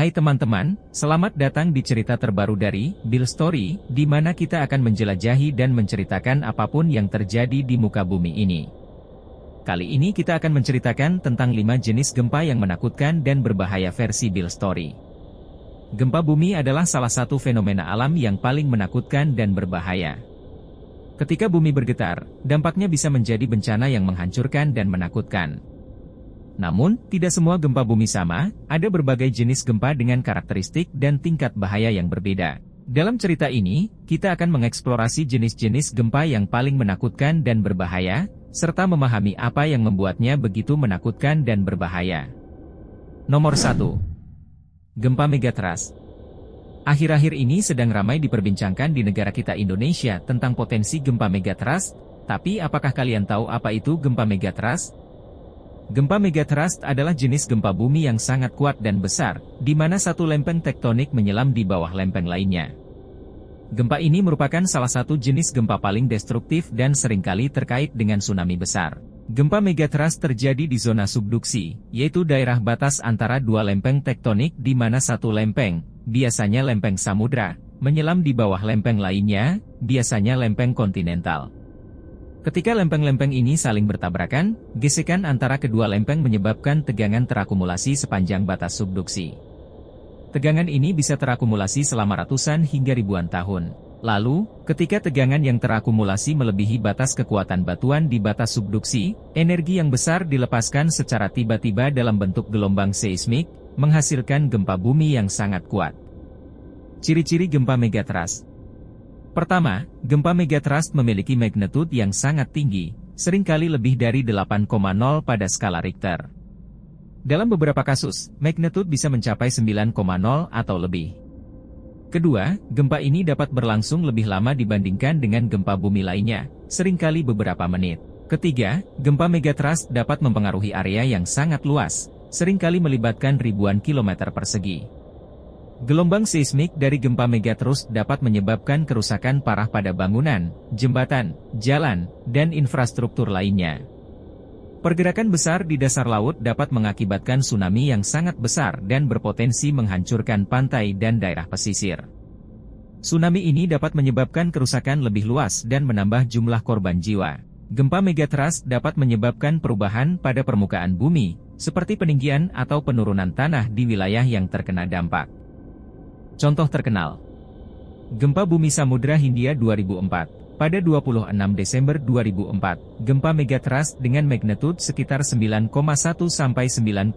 Hai teman-teman, selamat datang di cerita terbaru dari Bill Story, di mana kita akan menjelajahi dan menceritakan apapun yang terjadi di muka bumi ini. Kali ini kita akan menceritakan tentang 5 jenis gempa yang menakutkan dan berbahaya versi Bill Story. Gempa bumi adalah salah satu fenomena alam yang paling menakutkan dan berbahaya. Ketika bumi bergetar, dampaknya bisa menjadi bencana yang menghancurkan dan menakutkan. Namun, tidak semua gempa bumi sama, ada berbagai jenis gempa dengan karakteristik dan tingkat bahaya yang berbeda. Dalam cerita ini, kita akan mengeksplorasi jenis-jenis gempa yang paling menakutkan dan berbahaya, serta memahami apa yang membuatnya begitu menakutkan dan berbahaya. Nomor 1. Gempa megatrust. Akhir-akhir ini sedang ramai diperbincangkan di negara kita Indonesia tentang potensi gempa megatrust, tapi apakah kalian tahu apa itu gempa megatrust? Gempa megatrust adalah jenis gempa bumi yang sangat kuat dan besar, di mana satu lempeng tektonik menyelam di bawah lempeng lainnya. Gempa ini merupakan salah satu jenis gempa paling destruktif dan seringkali terkait dengan tsunami besar. Gempa megatrust terjadi di zona subduksi, yaitu daerah batas antara dua lempeng tektonik di mana satu lempeng, biasanya lempeng samudra, menyelam di bawah lempeng lainnya, biasanya lempeng kontinental. Ketika lempeng-lempeng ini saling bertabrakan, gesekan antara kedua lempeng menyebabkan tegangan terakumulasi sepanjang batas subduksi. Tegangan ini bisa terakumulasi selama ratusan hingga ribuan tahun. Lalu, ketika tegangan yang terakumulasi melebihi batas kekuatan batuan di batas subduksi, energi yang besar dilepaskan secara tiba-tiba dalam bentuk gelombang seismik, menghasilkan gempa bumi yang sangat kuat. Ciri-ciri gempa megatrust. Pertama, gempa megatrust memiliki magnitude yang sangat tinggi, seringkali lebih dari 8,0 pada skala Richter. Dalam beberapa kasus, magnitude bisa mencapai 9,0 atau lebih. Kedua, gempa ini dapat berlangsung lebih lama dibandingkan dengan gempa bumi lainnya, seringkali beberapa menit. Ketiga, gempa megatrust dapat mempengaruhi area yang sangat luas, seringkali melibatkan ribuan kilometer persegi. Gelombang seismik dari gempa megatrust dapat menyebabkan kerusakan parah pada bangunan, jembatan, jalan, dan infrastruktur lainnya. Pergerakan besar di dasar laut dapat mengakibatkan tsunami yang sangat besar dan berpotensi menghancurkan pantai dan daerah pesisir. Tsunami ini dapat menyebabkan kerusakan lebih luas dan menambah jumlah korban jiwa. Gempa megatrust dapat menyebabkan perubahan pada permukaan bumi, seperti peninggian atau penurunan tanah di wilayah yang terkena dampak. Contoh terkenal. Gempa bumi Samudra Hindia 2004. Pada 26 Desember 2004, gempa megatrust dengan magnitude sekitar 9,1 sampai 9,3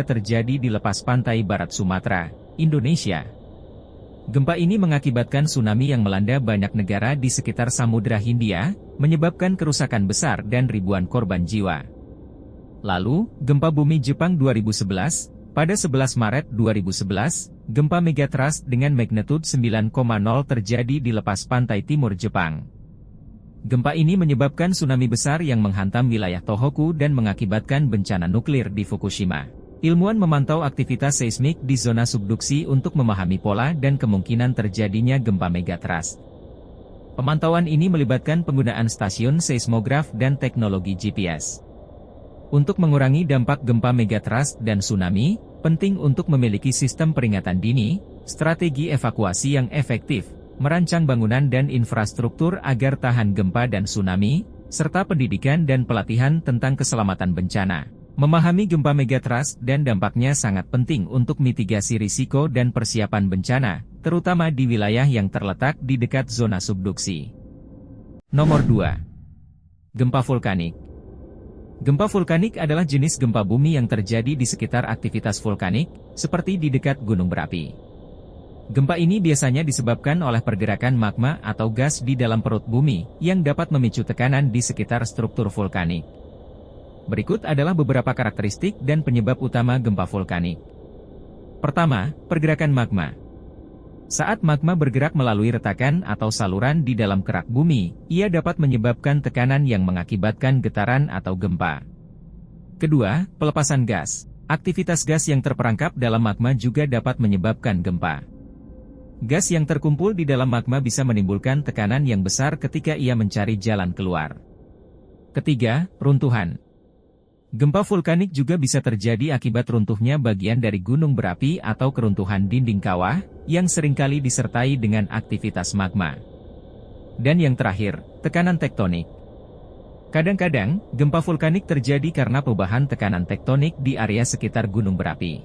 terjadi di lepas pantai barat Sumatera, Indonesia. Gempa ini mengakibatkan tsunami yang melanda banyak negara di sekitar Samudra Hindia, menyebabkan kerusakan besar dan ribuan korban jiwa. Lalu, gempa bumi Jepang 2011. Pada 11 Maret 2011, gempa megatrust dengan magnitude 9,0 terjadi di lepas pantai timur Jepang. Gempa ini menyebabkan tsunami besar yang menghantam wilayah Tohoku dan mengakibatkan bencana nuklir di Fukushima. Ilmuwan memantau aktivitas seismik di zona subduksi untuk memahami pola dan kemungkinan terjadinya gempa megatrust. Pemantauan ini melibatkan penggunaan stasiun seismograf dan teknologi GPS. Untuk mengurangi dampak gempa megatrust dan tsunami, penting untuk memiliki sistem peringatan dini, strategi evakuasi yang efektif, merancang bangunan dan infrastruktur agar tahan gempa dan tsunami, serta pendidikan dan pelatihan tentang keselamatan bencana. Memahami gempa megatrust dan dampaknya sangat penting untuk mitigasi risiko dan persiapan bencana, terutama di wilayah yang terletak di dekat zona subduksi. Nomor 2. Gempa vulkanik. Gempa vulkanik adalah jenis gempa bumi yang terjadi di sekitar aktivitas vulkanik, seperti di dekat gunung berapi. Gempa ini biasanya disebabkan oleh pergerakan magma atau gas di dalam perut bumi, yang dapat memicu tekanan di sekitar struktur vulkanik. Berikut adalah beberapa karakteristik dan penyebab utama gempa vulkanik. Pertama, pergerakan magma. Saat magma bergerak melalui retakan atau saluran di dalam kerak bumi, ia dapat menyebabkan tekanan yang mengakibatkan getaran atau gempa. Kedua, pelepasan gas. Aktivitas gas yang terperangkap dalam magma juga dapat menyebabkan gempa. Gas yang terkumpul di dalam magma bisa menimbulkan tekanan yang besar ketika ia mencari jalan keluar. Ketiga, runtuhan. Gempa vulkanik juga bisa terjadi akibat runtuhnya bagian dari gunung berapi atau keruntuhan dinding kawah, yang seringkali disertai dengan aktivitas magma. Dan yang terakhir, tekanan tektonik. Kadang-kadang, gempa vulkanik terjadi karena perubahan tekanan tektonik di area sekitar gunung berapi.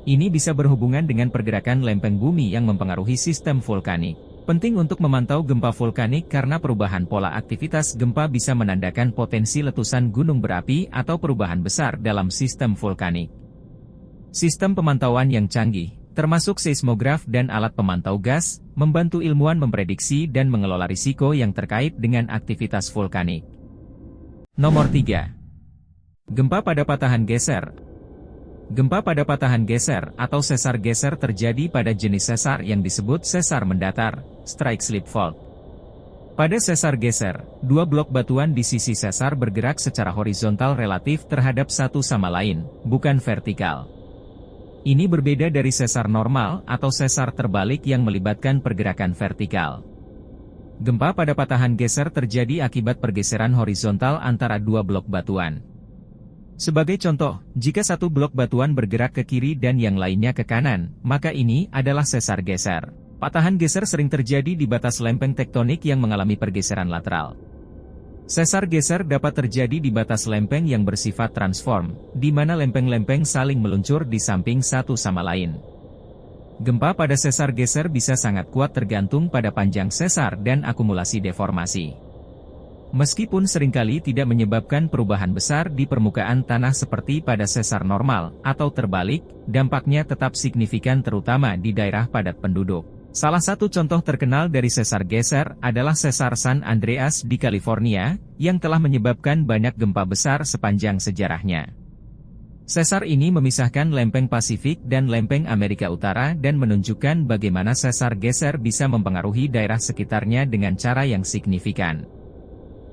Ini bisa berhubungan dengan pergerakan lempeng bumi yang mempengaruhi sistem vulkanik. Penting untuk memantau gempa vulkanik karena perubahan pola aktivitas gempa bisa menandakan potensi letusan gunung berapi atau perubahan besar dalam sistem vulkanik. Sistem pemantauan yang canggih, termasuk seismograf dan alat pemantau gas, membantu ilmuwan memprediksi dan mengelola risiko yang terkait dengan aktivitas vulkanik. Nomor 3. Gempa pada patahan geser. Gempa pada patahan geser atau sesar geser terjadi pada jenis sesar yang disebut sesar mendatar, strike slip fault. Pada sesar geser, dua blok batuan di sisi sesar bergerak secara horizontal relatif terhadap satu sama lain, bukan vertikal. Ini berbeda dari sesar normal atau sesar terbalik yang melibatkan pergerakan vertikal. Gempa pada patahan geser terjadi akibat pergeseran horizontal antara dua blok batuan. Sebagai contoh, jika satu blok batuan bergerak ke kiri dan yang lainnya ke kanan, maka ini adalah sesar geser. Patahan geser sering terjadi di batas lempeng tektonik yang mengalami pergeseran lateral. Sesar geser dapat terjadi di batas lempeng yang bersifat transform, di mana lempeng-lempeng saling meluncur di samping satu sama lain. Gempa pada sesar geser bisa sangat kuat tergantung pada panjang sesar dan akumulasi deformasi. Meskipun seringkali tidak menyebabkan perubahan besar di permukaan tanah seperti pada sesar normal atau terbalik, dampaknya tetap signifikan terutama di daerah padat penduduk. Salah satu contoh terkenal dari sesar geser adalah sesar San Andreas di California, yang telah menyebabkan banyak gempa besar sepanjang sejarahnya. Sesar ini memisahkan lempeng Pasifik dan lempeng Amerika Utara dan menunjukkan bagaimana sesar geser bisa mempengaruhi daerah sekitarnya dengan cara yang signifikan.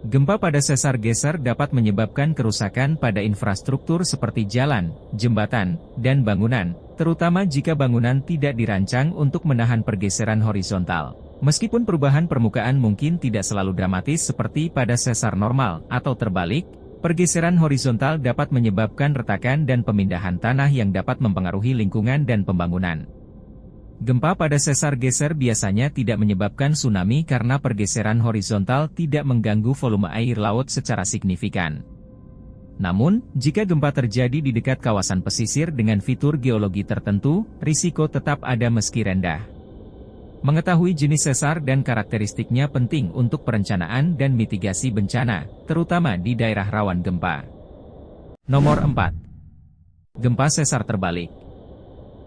Gempa pada sesar geser dapat menyebabkan kerusakan pada infrastruktur seperti jalan, jembatan, dan bangunan, terutama jika bangunan tidak dirancang untuk menahan pergeseran horizontal. Meskipun perubahan permukaan mungkin tidak selalu dramatis seperti pada sesar normal atau terbalik, pergeseran horizontal dapat menyebabkan retakan dan pemindahan tanah yang dapat mempengaruhi lingkungan dan pembangunan. Gempa pada sesar geser biasanya tidak menyebabkan tsunami karena pergeseran horizontal tidak mengganggu volume air laut secara signifikan. Namun, jika gempa terjadi di dekat kawasan pesisir dengan fitur geologi tertentu, risiko tetap ada meski rendah. Mengetahui jenis sesar dan karakteristiknya penting untuk perencanaan dan mitigasi bencana, terutama di daerah rawan gempa. Nomor 4. Gempa sesar terbalik.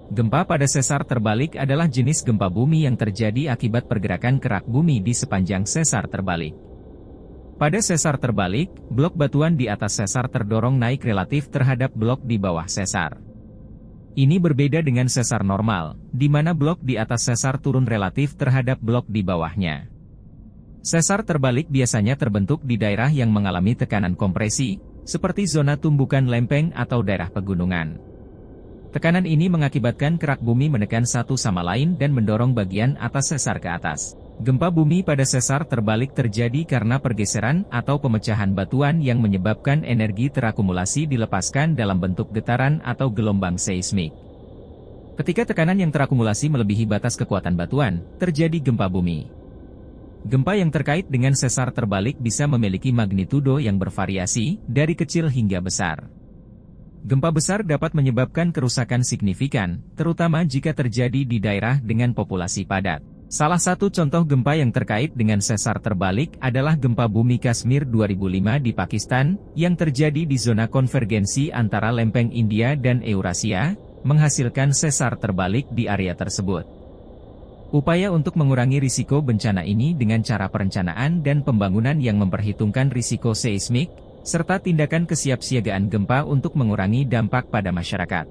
Gempa pada sesar terbalik adalah jenis gempa bumi yang terjadi akibat pergerakan kerak bumi di sepanjang sesar terbalik. Pada sesar terbalik, blok batuan di atas sesar terdorong naik relatif terhadap blok di bawah sesar. Ini berbeda dengan sesar normal, di mana blok di atas sesar turun relatif terhadap blok di bawahnya. Sesar terbalik biasanya terbentuk di daerah yang mengalami tekanan kompresi, seperti zona tumbukan lempeng atau daerah pegunungan. Tekanan ini mengakibatkan kerak bumi menekan satu sama lain dan mendorong bagian atas sesar ke atas. Gempa bumi pada sesar terbalik terjadi karena pergeseran atau pemecahan batuan yang menyebabkan energi terakumulasi dilepaskan dalam bentuk getaran atau gelombang seismik. Ketika tekanan yang terakumulasi melebihi batas kekuatan batuan, terjadi gempa bumi. Gempa yang terkait dengan sesar terbalik bisa memiliki magnitudo yang bervariasi, dari kecil hingga besar. Gempa besar dapat menyebabkan kerusakan signifikan, terutama jika terjadi di daerah dengan populasi padat. Salah satu contoh gempa yang terkait dengan sesar terbalik adalah gempa bumi Kashmir 2005 di Pakistan, yang terjadi di zona konvergensi antara lempeng India dan Eurasia, menghasilkan sesar terbalik di area tersebut. Upaya untuk mengurangi risiko bencana ini dengan cara perencanaan dan pembangunan yang memperhitungkan risiko seismik, serta tindakan kesiapsiagaan gempa untuk mengurangi dampak pada masyarakat.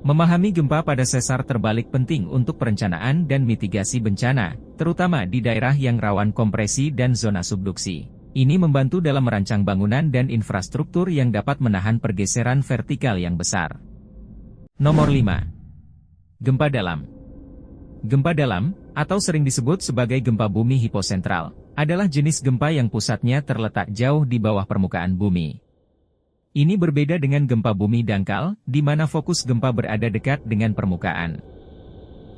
Memahami gempa pada sesar terbalik penting untuk perencanaan dan mitigasi bencana, terutama di daerah yang rawan kompresi dan zona subduksi. Ini membantu dalam merancang bangunan dan infrastruktur yang dapat menahan pergeseran vertikal yang besar. Nomor 5. Gempa dalam. Gempa dalam, atau sering disebut sebagai gempa bumi hiposentral, adalah jenis gempa yang pusatnya terletak jauh di bawah permukaan bumi. Ini berbeda dengan gempa bumi dangkal, di mana fokus gempa berada dekat dengan permukaan.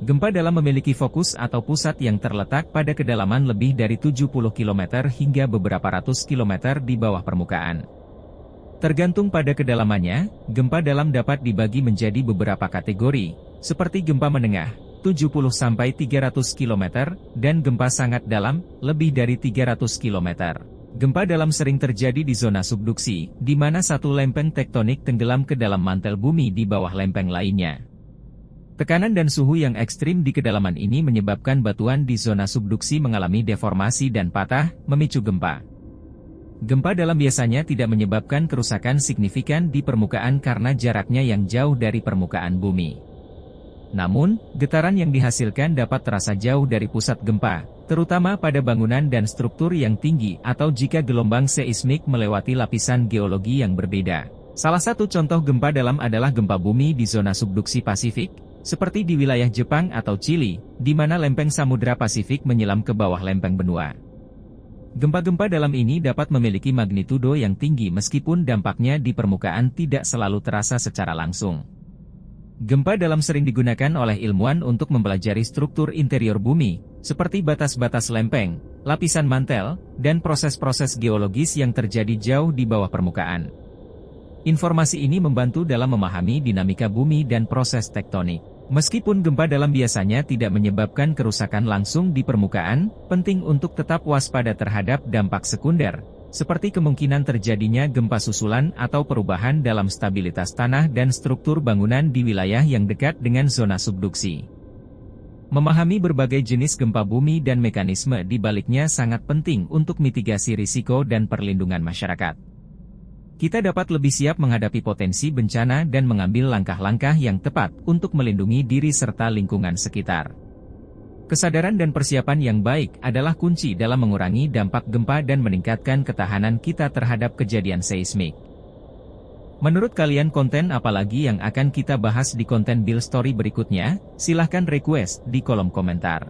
Gempa dalam memiliki fokus atau pusat yang terletak pada kedalaman lebih dari 70 km hingga beberapa ratus kilometer di bawah permukaan. Tergantung pada kedalamannya, gempa dalam dapat dibagi menjadi beberapa kategori, seperti gempa menengah, 70-300 km, dan gempa sangat dalam, lebih dari 300 km. Gempa dalam sering terjadi di zona subduksi, di mana satu lempeng tektonik tenggelam ke dalam mantel bumi di bawah lempeng lainnya. Tekanan dan suhu yang ekstrim di kedalaman ini menyebabkan batuan di zona subduksi mengalami deformasi dan patah, memicu gempa. Gempa dalam biasanya tidak menyebabkan kerusakan signifikan di permukaan karena jaraknya yang jauh dari permukaan bumi. Namun, getaran yang dihasilkan dapat terasa jauh dari pusat gempa, terutama pada bangunan dan struktur yang tinggi atau jika gelombang seismik melewati lapisan geologi yang berbeda. Salah satu contoh gempa dalam adalah gempa bumi di zona subduksi Pasifik, seperti di wilayah Jepang atau Chili, di mana lempeng Samudra Pasifik menyelam ke bawah lempeng benua. Gempa-gempa dalam ini dapat memiliki magnitudo yang tinggi meskipun dampaknya di permukaan tidak selalu terasa secara langsung. Gempa dalam sering digunakan oleh ilmuwan untuk mempelajari struktur interior bumi, seperti batas-batas lempeng, lapisan mantel, dan proses-proses geologis yang terjadi jauh di bawah permukaan. Informasi ini membantu dalam memahami dinamika bumi dan proses tektonik. Meskipun gempa dalam biasanya tidak menyebabkan kerusakan langsung di permukaan, penting untuk tetap waspada terhadap dampak sekunder, seperti kemungkinan terjadinya gempa susulan atau perubahan dalam stabilitas tanah dan struktur bangunan di wilayah yang dekat dengan zona subduksi. Memahami berbagai jenis gempa bumi dan mekanisme di baliknya sangat penting untuk mitigasi risiko dan perlindungan masyarakat. Kita dapat lebih siap menghadapi potensi bencana dan mengambil langkah-langkah yang tepat untuk melindungi diri serta lingkungan sekitar. Kesadaran dan persiapan yang baik adalah kunci dalam mengurangi dampak gempa dan meningkatkan ketahanan kita terhadap kejadian seismik. Menurut kalian konten apa lagi yang akan kita bahas di konten Build Story berikutnya? Silahkan request di kolom komentar.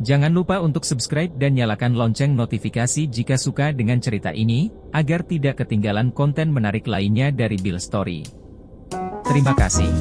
Jangan lupa untuk subscribe dan nyalakan lonceng notifikasi jika suka dengan cerita ini, agar tidak ketinggalan konten menarik lainnya dari Build Story. Terima kasih.